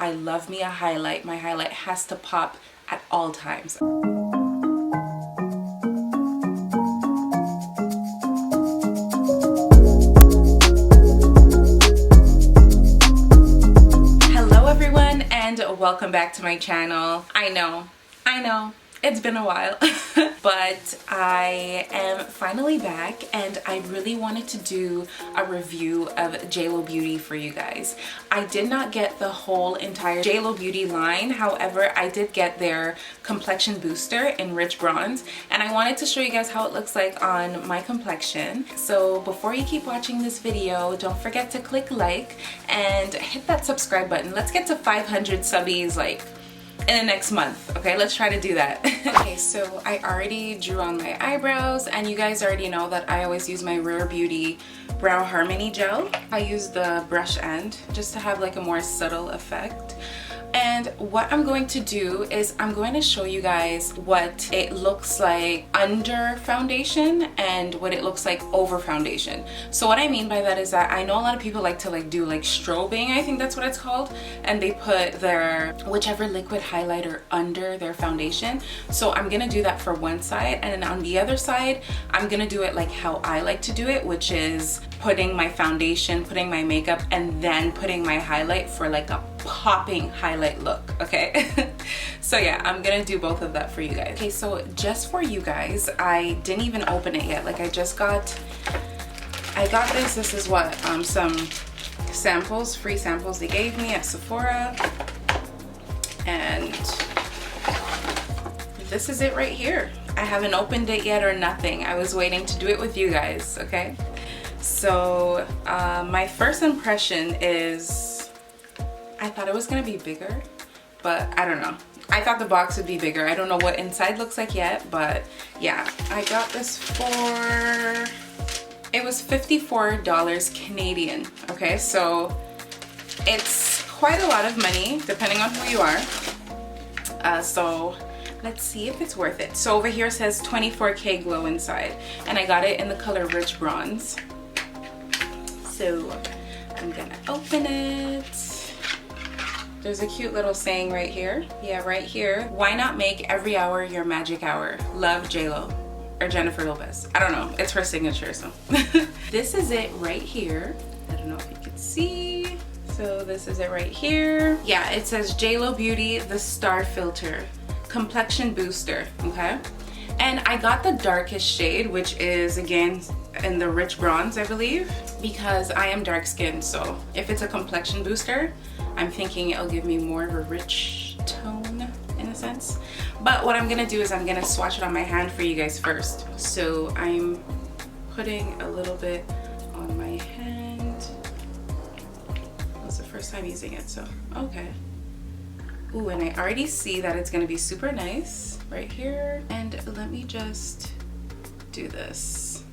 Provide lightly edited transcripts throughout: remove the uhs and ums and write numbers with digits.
I love me a highlight. My highlight has to pop at all times. Hello everyone and welcome back to my channel. I know, it's been a while, but I am finally back and I really wanted to do a review of JLO Beauty for you guys. I did not get the whole entire JLO Beauty line, however, I did get their complexion booster in rich bronze and I wanted to show you guys how it looks like on my complexion. So before you keep watching this video, don't forget to click like and hit that subscribe button. Let's get to 500 subbies like in the next month. Okay, let's try to do that. Okay, so I already drew on my eyebrows and you guys already know that I always use my Rare Beauty Brow Harmony Gel. I use the brush end just to have like a more subtle effect. And what I'm going to do is I'm going to show you guys what it looks like under foundation and what it looks like over foundation. So what I mean by that is that I know a lot of people like to do strobing, I think that's what it's called, and they put their whichever liquid highlighter under their foundation. So I'm gonna do that for one side, and then on the other side I'm gonna do it like how I like to do it, which is putting my foundation, putting my makeup, and then putting my highlight for like a popping highlight look. Okay. So yeah, I'm gonna do both of that for you guys. Okay, so just for you guys, I didn't even open it yet. Like I got this is what some samples, free samples they gave me at Sephora, and this is it right here. I haven't opened it yet or nothing. I was waiting to do it with you guys. Okay, so my first impression is I thought it was gonna be bigger, but I don't know. I thought the box would be bigger. I don't know what inside looks like yet, but yeah, I got this for, it was $54 Canadian. Okay, so it's quite a lot of money depending on who you are. So let's see if it's worth it. So over here it says 24K glow inside, and I got it in the color rich bronze. So I'm gonna open it. There's a cute little saying right here. Yeah, right here. Why not make every hour your magic hour? Love, JLo. Or Jennifer Lopez. I don't know. It's her signature, so. This is it right here. I don't know if you can see. So this is it right here. Yeah, it says JLO Beauty, the Star Filter Complexion Booster, okay? And I got the darkest shade, which is, again, in the rich bronze, I believe, because I am dark skinned, so if it's a complexion booster, I'm thinking it'll give me more of a rich tone in a sense. But what I'm gonna do is I'm gonna swatch it on my hand for you guys first. So I'm putting a little bit on my hand. That's the first time using it, so okay. Ooh, and I already see that it's gonna be super nice right here. And let me just do this.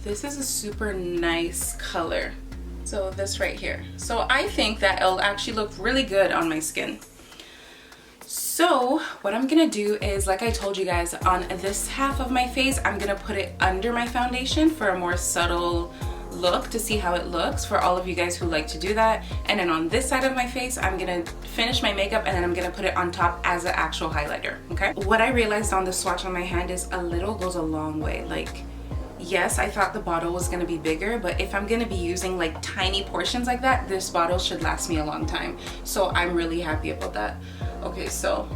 This is a super nice color. So this right here. So I think that it'll actually look really good on my skin. So what I'm gonna do is, like I told you guys, on this half of my face, I'm gonna put it under my foundation for a more subtle look to see how it looks for all of you guys who like to do that. And then on this side of my face, I'm gonna finish my makeup and then I'm gonna put it on top as an actual highlighter, okay? What I realized on the swatch on my hand is a little goes a long way. Like, yes, I thought the bottle was gonna be bigger, but if I'm gonna be using like tiny portions like that, this bottle should last me a long time. So I'm really happy about that. Okay, so,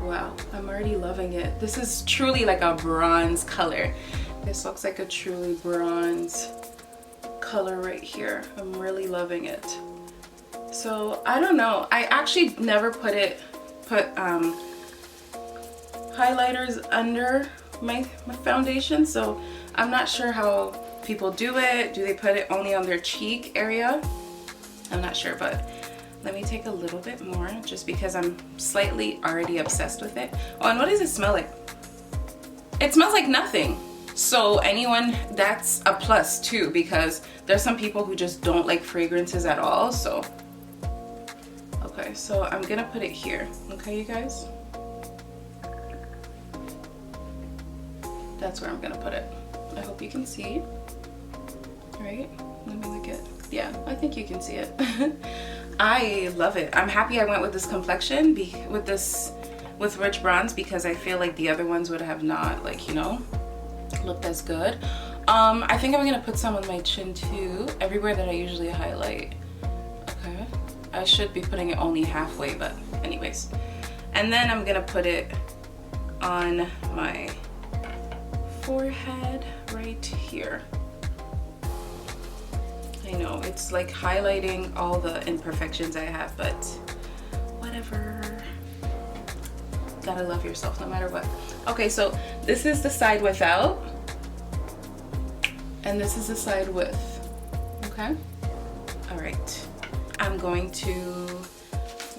wow, I'm already loving it. This is truly like a bronze color. This looks like a truly bronze color right here. I'm really loving it. So I don't know. I actually never put highlighters under my foundation, so I'm not sure how people do it. Do they put it only on their cheek area? I'm not sure, but let me take a little bit more just because I'm slightly already obsessed with it. Oh, and what does it smell like? It smells like nothing. So anyone, that's a plus too, because there's some people who just don't like fragrances at all. So okay, so I'm gonna put it here, okay, you guys? That's where I'm gonna put it. I hope you can see. All right, let me look at Yeah, I think you can see it. I love it. I'm happy I went with this complexion, with rich bronze, because I feel like the other ones would have not, like, you know, looked as good. I think I'm gonna put some on my chin too, everywhere that I usually highlight. Okay, I should be putting it only halfway, but anyways. And then I'm gonna put it on my forehead right here. I know it's like highlighting all the imperfections I have, but whatever. Gotta love yourself no matter what. Okay, so this is the side without, and this is the side with. Okay, all right. I'm going to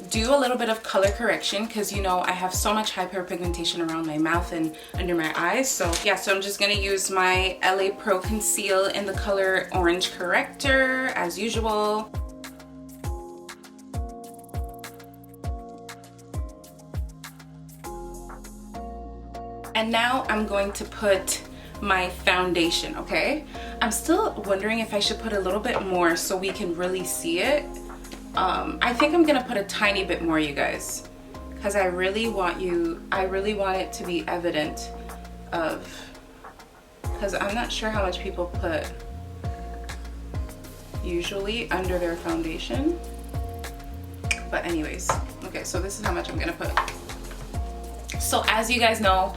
do a little bit of color correction because, you know, I have so much hyperpigmentation around my mouth and under my eyes. So yeah, so I'm just gonna use my LA Pro Conceal in the color Orange Corrector as usual. And now I'm going to put my foundation, okay? I'm still wondering if I should put a little bit more so we can really see it. I think I'm gonna put a tiny bit more, you guys, because I really want it to be evident because I'm not sure how much people put usually under their foundation. But anyways, okay, so this is how much I'm gonna put. So as you guys know,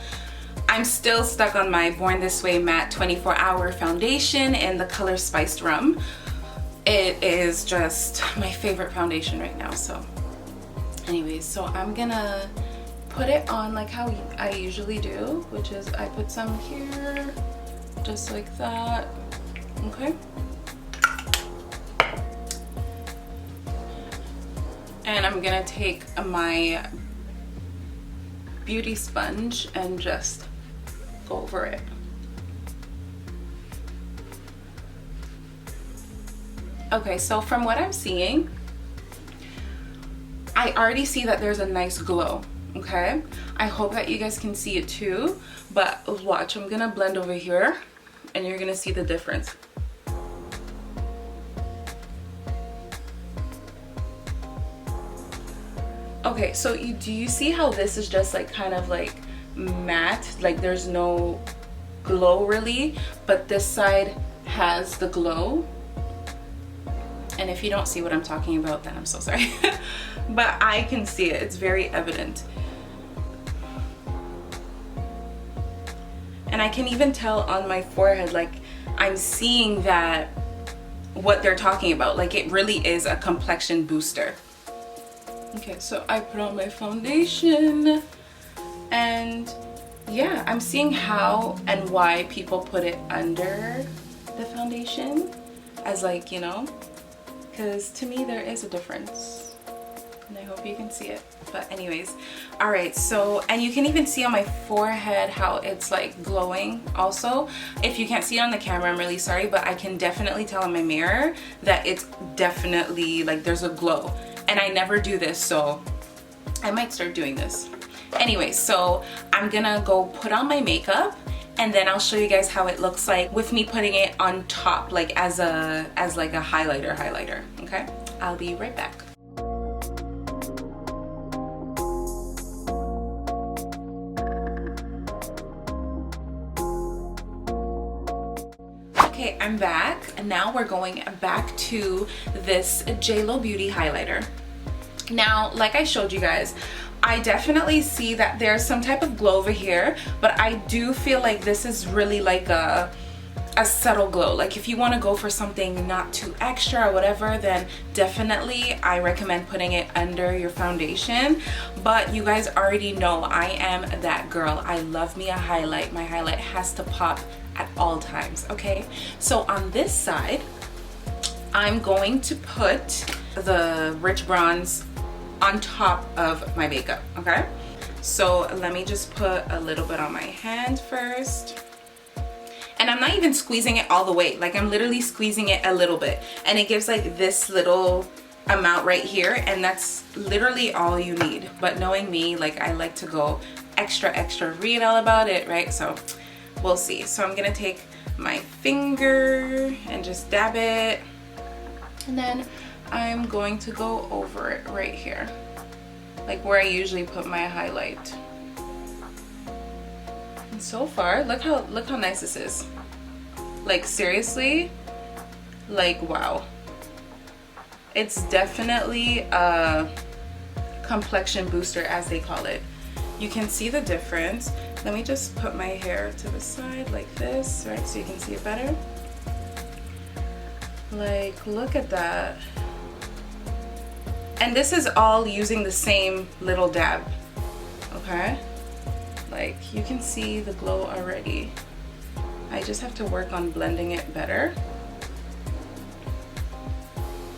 I'm still stuck on my Born This Way Matte 24-Hour Foundation in the color Spiced Rum. It is just my favorite foundation right now. So anyways, so I'm gonna put it on like how I usually do, which is I put some here, just like that, okay? And I'm gonna take my beauty sponge and just go over it. Okay, so from what I'm seeing, I already see that there's a nice glow, okay? I hope that you guys can see it too, but watch, I'm gonna blend over here and you're gonna see the difference. Okay, so do you see how this is just like kind of like matte, like there's no glow really, but this side has the glow? And if you don't see what I'm talking about, then I'm so sorry. But I can see it, it's very evident. And I can even tell on my forehead, like I'm seeing that what they're talking about, like it really is a complexion booster. Okay, so I put on my foundation and yeah, I'm seeing how and why people put it under the foundation as like, you know, because to me there is a difference and I hope you can see it. But anyways, all right, so and you can even see on my forehead how it's like glowing also. If you can't see it on the camera, I'm really sorry, but I can definitely tell in my mirror that it's definitely like there's a glow. And I never do this, so I might start doing this. Anyway, so I'm gonna go put on my makeup and then I'll show you guys how it looks like with me putting it on top, like as like a highlighter, okay? I'll be right back. Okay, I'm back and now we're going back to this JLO Beauty highlighter. Now, like I showed you guys, I definitely see that there's some type of glow over here, but I do feel like this is really like a subtle glow. Like if you want to go for something not too extra or whatever, then definitely I recommend putting it under your foundation. But you guys already know I am that girl. I love me a highlight. My highlight has to pop at all times, okay? So on this side, I'm going to put the rich bronze on top of my makeup, okay? So let me just put a little bit on my hand first. And I'm not even squeezing it all the way, like I'm literally squeezing it a little bit. And it gives like this little amount right here, and that's literally all you need. But knowing me, like I like to go extra, read all about it, right? So we'll see. So I'm gonna take my finger and just dab it. And then I'm going to go over it right here, like where I usually put my highlight. And so far, look how nice this is. Like seriously, like wow. It's definitely a complexion booster, as they call it. You can see the difference. Let me just put my hair to the side like this, right, so you can see it better. Like, look at that. And this is all using the same little dab, okay? Like, you can see the glow already. I just have to work on blending it better.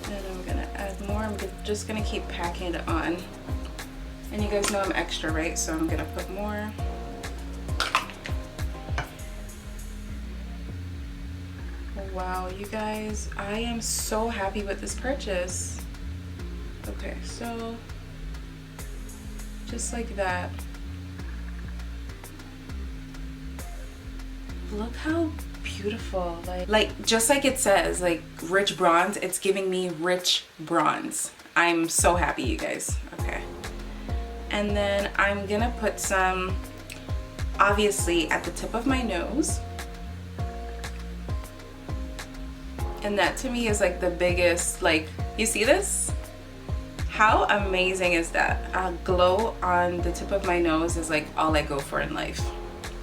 And I'm gonna add more. I'm just gonna keep packing it on. And you guys know I'm extra, right? So I'm gonna put more. Wow, you guys, I am so happy with this purchase. Okay, so just like that. Look how beautiful, like just like it says, like rich bronze, it's giving me rich bronze. I'm so happy, you guys. Okay, and then I'm gonna put some, obviously, at the tip of my nose. And that to me is like the biggest, like, you see this? How amazing is that? A glow on the tip of my nose is like all I go for in life.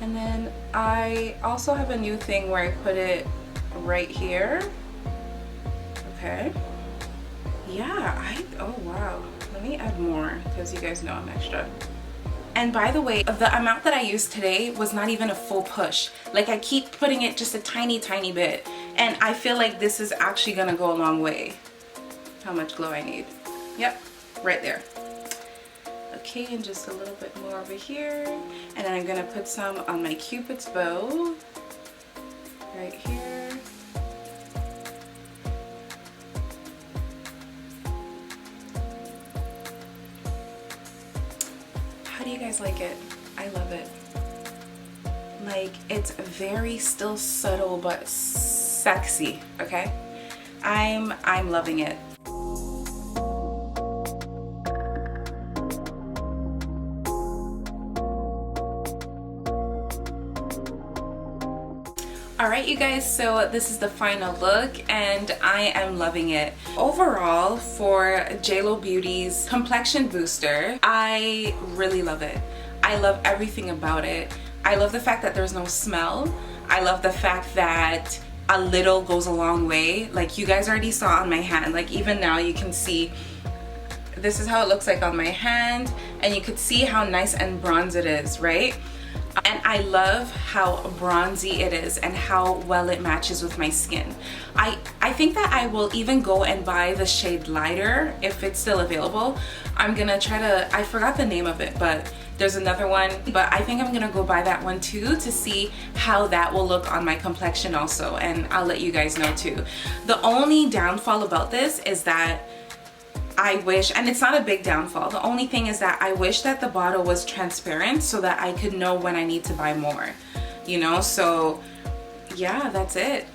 And then I also have a new thing where I put it right here. Okay. Yeah, oh wow. Let me add more because you guys know I'm extra. And by the way, the amount that I used today was not even a full push. Like, I keep putting it just a tiny bit. And I feel like this is actually gonna go a long way. How much glow I need. Yep, right there. Okay, and just a little bit more over here. And then I'm gonna put some on my Cupid's bow. Right here. How do you guys like it? I love it. Like, it's very still subtle but sexy, okay? I'm loving it. Alright, you guys, so this is the final look and I am loving it. Overall, for JLO Beauty's Complexion Booster, I really love it. I love everything about it. I love the fact that there's no smell. I love the fact that a little goes a long way. Like, you guys already saw on my hand, like even now you can see this is how it looks like on my hand, and you could see how nice and bronze it is, right? And I love how bronzy it is and how well it matches with my skin. I think that I will even go and buy the shade lighter if it's still available. I'm gonna try to, I forgot the name of it, but there's another one, but I think I'm gonna go buy that one too to see how that will look on my complexion also, and I'll let you guys know too. The only downfall about this is that I wish, and it's not a big downfall, the only thing is that I wish that the bottle was transparent so that I could know when I need to buy more, you know? So yeah, that's it.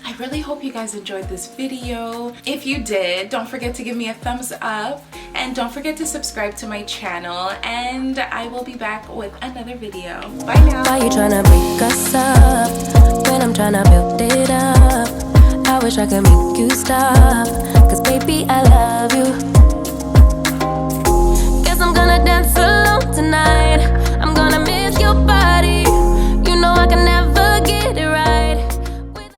I really hope you guys enjoyed this video. If you did, don't forget to give me a thumbs up and don't forget to subscribe to my channel, and I will be back with another video. Bye now. Why you tryna break us up when I'm tryna build it up? I wish I could make you stop, 'cause